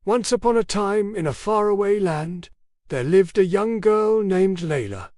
Once upon a time, in a faraway land, there lived a young girl named Layla.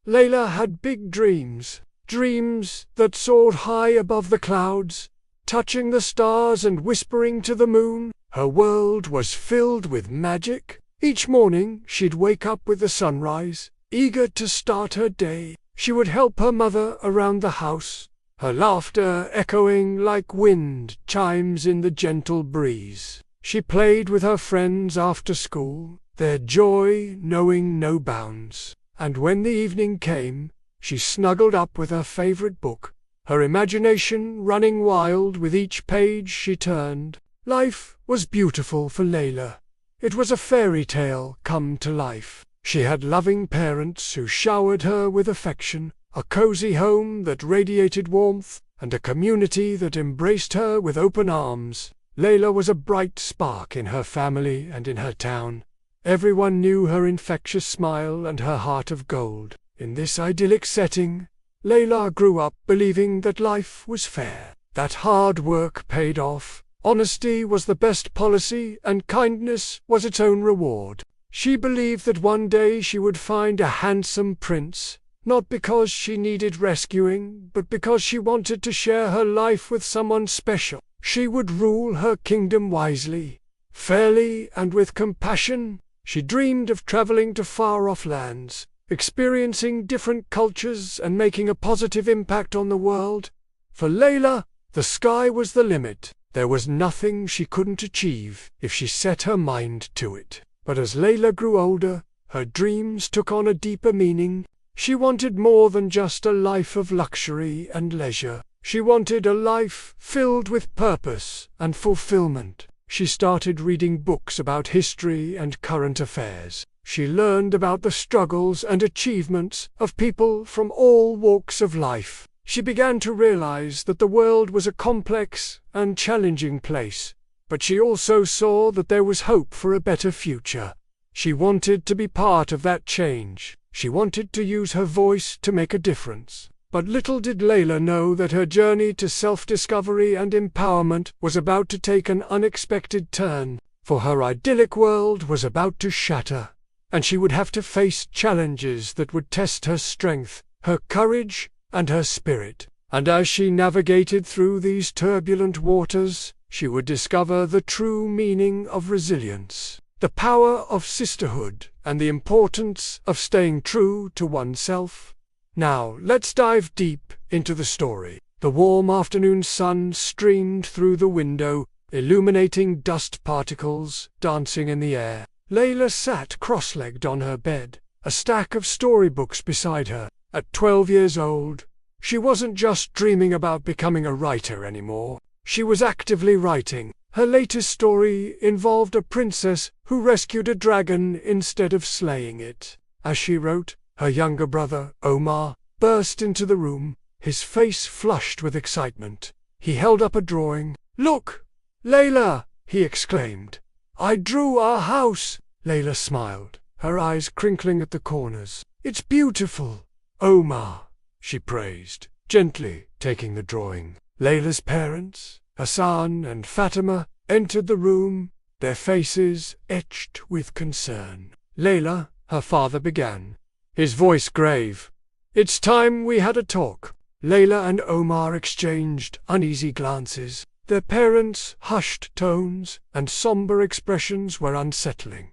Layla had big dreams, dreams that soared high above the clouds, touching the stars and whispering to the moon. Her world was filled with magic. Each morning she'd wake up with the sunrise, eager to start her day. She would help her mother around the house, her laughter echoing like wind chimes in the gentle breeze. She played with her friends after school, their joy knowing no bounds. And when the evening came, she snuggled up with her favorite book, her imagination running wild with each page she turned. Life was beautiful for Layla. It was a fairy tale come to life. She had loving parents who showered her with affection, a cozy home that radiated warmth, and a community that embraced her with open arms. Layla was a bright spark in her family and in her town. Everyone knew her infectious smile and her heart of gold. In this idyllic setting, Layla grew up believing that life was fair, that hard work paid off, honesty was the best policy, and kindness was its own reward. She believed that one day she would find a handsome prince, not because she needed rescuing, but because she wanted to share her life with someone special. She would rule her kingdom wisely, fairly, and with compassion. She dreamed of traveling to far-off lands, experiencing different cultures and making a positive impact on the world. For Layla, the sky was the limit. There was nothing she couldn't achieve if she set her mind to it. But as Layla grew older, her dreams took on a deeper meaning. She wanted more than just a life of luxury and leisure. She wanted a life filled with purpose and fulfillment. She started reading books about history and current affairs. She learned about the struggles and achievements of people from all walks of life. She began to realize that the world was a complex and challenging place, but she also saw that there was hope for a better future. She wanted to be part of that change. She wanted to use her voice to make a difference. But little did Layla know that her journey to self-discovery and empowerment was about to take an unexpected turn, for her idyllic world was about to shatter, and she would have to face challenges that would test her strength, her courage, and her spirit. And as she navigated through these turbulent waters, she would discover the true meaning of resilience, the power of sisterhood, and the importance of staying true to oneself. Now, let's dive deep into the story. The warm afternoon sun streamed through the window, illuminating dust particles dancing in the air. Layla sat cross-legged on her bed, a stack of storybooks beside her. At 12 years old, she wasn't just dreaming about becoming a writer anymore. She was actively writing. Her latest story involved a princess who rescued a dragon instead of slaying it. As she wrote, her younger brother, Omar, burst into the room, his face flushed with excitement. He held up a drawing. "Look, Layla!" he exclaimed. "I drew our house." Layla smiled, her eyes crinkling at the corners. "It's beautiful, Omar," she praised, gently taking the drawing. Layla's parents, Hassan and Fatima, entered the room, their faces etched with concern. "Layla," her father began, his voice grave, "it's time we had a talk." Layla and Omar exchanged uneasy glances. Their parents' hushed tones and somber expressions were unsettling.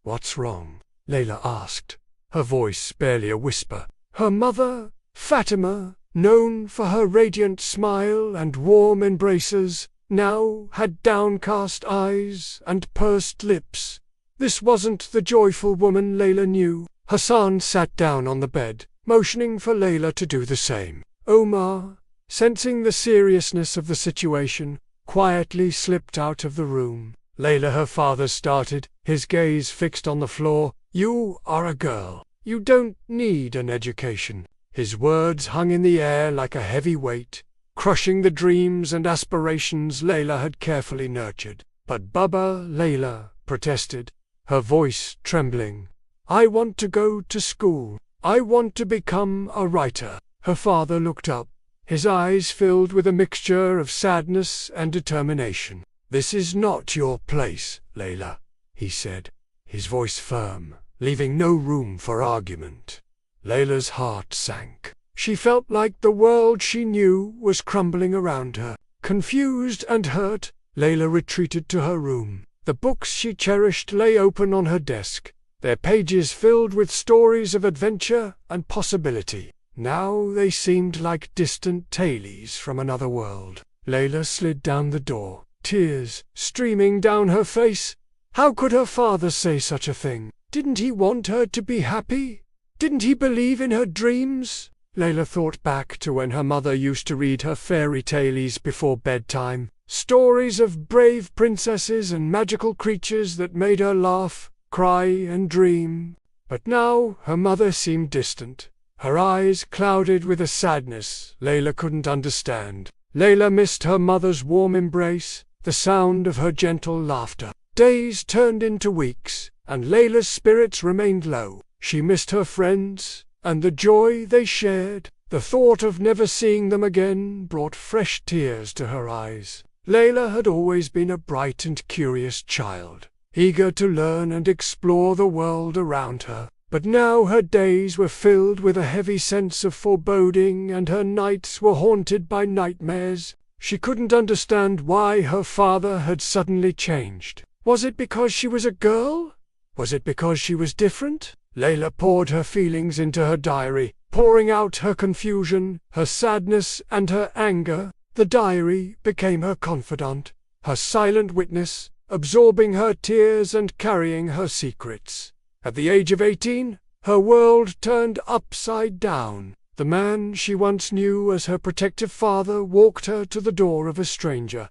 "What's wrong?" Layla asked, her voice barely a whisper. Her mother, Fatima, known for her radiant smile and warm embraces, now had downcast eyes and pursed lips. This wasn't the joyful woman Layla knew. Hassan sat down on the bed, motioning for Layla to do the same. Omar, sensing the seriousness of the situation, quietly slipped out of the room. Layla, her father started, his gaze fixed on the floor. "You are a girl. You don't need an education." His words hung in the air like a heavy weight, crushing the dreams and aspirations Layla had carefully nurtured. But Baba, Layla protested, her voice trembling. "I want to go to school. I want to become a writer." Her father looked up, his eyes filled with a mixture of sadness and determination. "This is not your place, Layla," he said, his voice firm, leaving no room for argument. Layla's heart sank. She felt like the world she knew was crumbling around her. Confused and hurt, Layla retreated to her room. The books she cherished lay open on her desk, their pages filled with stories of adventure and possibility. Now they seemed like distant tales from another world. Layla slid down the door, tears streaming down her face. How could her father say such a thing? Didn't he want her to be happy? Didn't he believe in her dreams? Layla thought back to when her mother used to read her fairy tales before bedtime, stories of brave princesses and magical creatures that made her laugh, cry, and dream. But now her mother seemed distant, her eyes clouded with a sadness Layla couldn't understand. Layla missed her mother's warm embrace, the sound of her gentle laughter. Days turned into weeks, and Layla's spirits remained low. She missed her friends, and the joy they shared. The thought of never seeing them again brought fresh tears to her eyes. Layla had always been a bright and curious child, eager to learn and explore the world around her. But now her days were filled with a heavy sense of foreboding, and her nights were haunted by nightmares. She couldn't understand why her father had suddenly changed. Was it because she was a girl? Was it because she was different? Layla poured her feelings into her diary, pouring out her confusion, her sadness, and her anger. The diary became her confidant, her silent witness, absorbing her tears and carrying her secrets. At the age of 18, her world turned upside down. The man she once knew as her protective father walked her to the door of a stranger.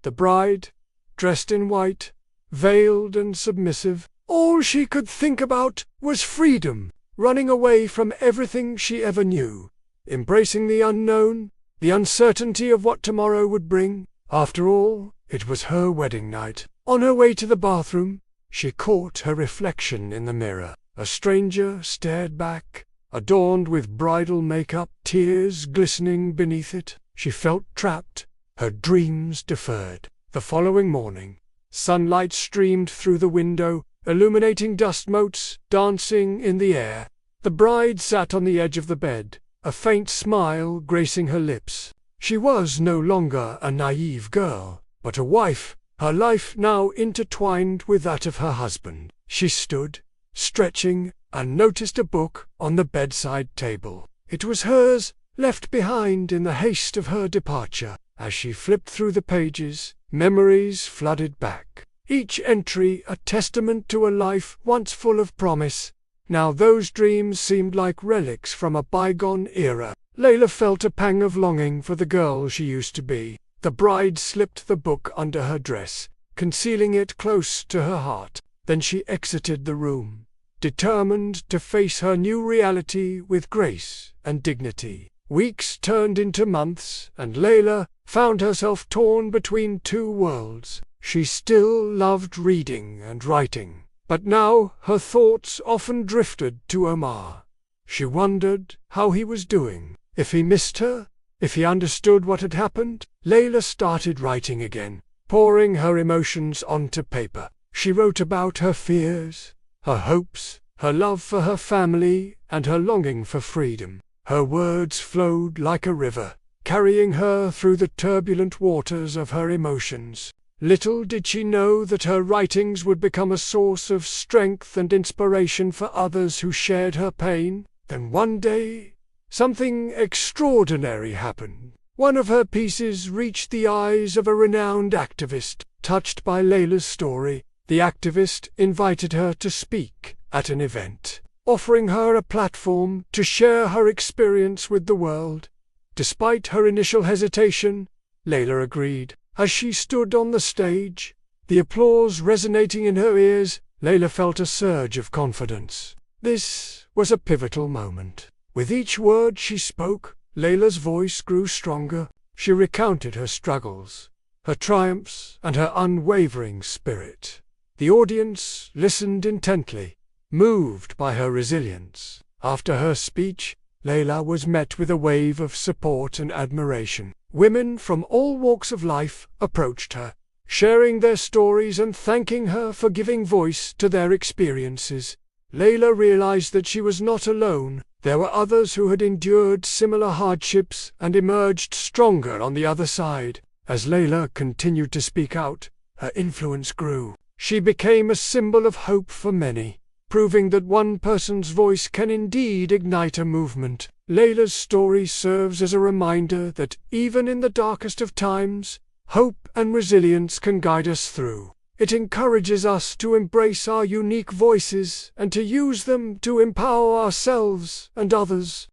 The bride, dressed in white, veiled and submissive, all she could think about was freedom, running away from everything she ever knew, embracing the unknown, the uncertainty of what tomorrow would bring. After all, it was her wedding night. On her way to the bathroom, she caught her reflection in the mirror. A stranger stared back, adorned with bridal makeup, tears glistening beneath it. She felt trapped, her dreams deferred. The following morning, sunlight streamed through the window, illuminating dust motes dancing in the air. The bride sat on the edge of the bed, a faint smile gracing her lips. She was no longer a naive girl, but a wife, her life now intertwined with that of her husband. She stood, stretching, and noticed a book on the bedside table. It was hers, left behind in the haste of her departure. As she flipped through the pages, memories flooded back, each entry a testament to a life once full of promise. Now those dreams seemed like relics from a bygone era. Layla felt a pang of longing for the girl she used to be. The bride slipped the book under her dress, concealing it close to her heart. Then she exited the room, determined to face her new reality with grace and dignity. Weeks turned into months, and Layla found herself torn between two worlds. She still loved reading and writing, but now her thoughts often drifted to Omar. She wondered how he was doing, if he missed her, if he understood what had happened. Layla started writing again, pouring her emotions onto paper. She wrote about her fears, her hopes, her love for her family, and her longing for freedom. Her words flowed like a river, carrying her through the turbulent waters of her emotions. Little did she know that her writings would become a source of strength and inspiration for others who shared her pain. Then one day, something extraordinary happened. One of her pieces reached the eyes of a renowned activist. Touched by Layla's story, the activist invited her to speak at an event, offering her a platform to share her experience with the world. Despite her initial hesitation, Layla agreed. As she stood on the stage, the applause resonating in her ears, Layla felt a surge of confidence. This was a pivotal moment. With each word she spoke, Layla's voice grew stronger. She recounted her struggles, her triumphs, and her unwavering spirit. The audience listened intently, moved by her resilience. After her speech, Layla was met with a wave of support and admiration. Women from all walks of life approached her, sharing their stories and thanking her for giving voice to their experiences. Layla realized that she was not alone. There were others who had endured similar hardships and emerged stronger on the other side. As Layla continued to speak out, her influence grew. She became a symbol of hope for many, proving that one person's voice can indeed ignite a movement. Layla's story serves as a reminder that even in the darkest of times, hope and resilience can guide us through. It encourages us to embrace our unique voices and to use them to empower ourselves and others.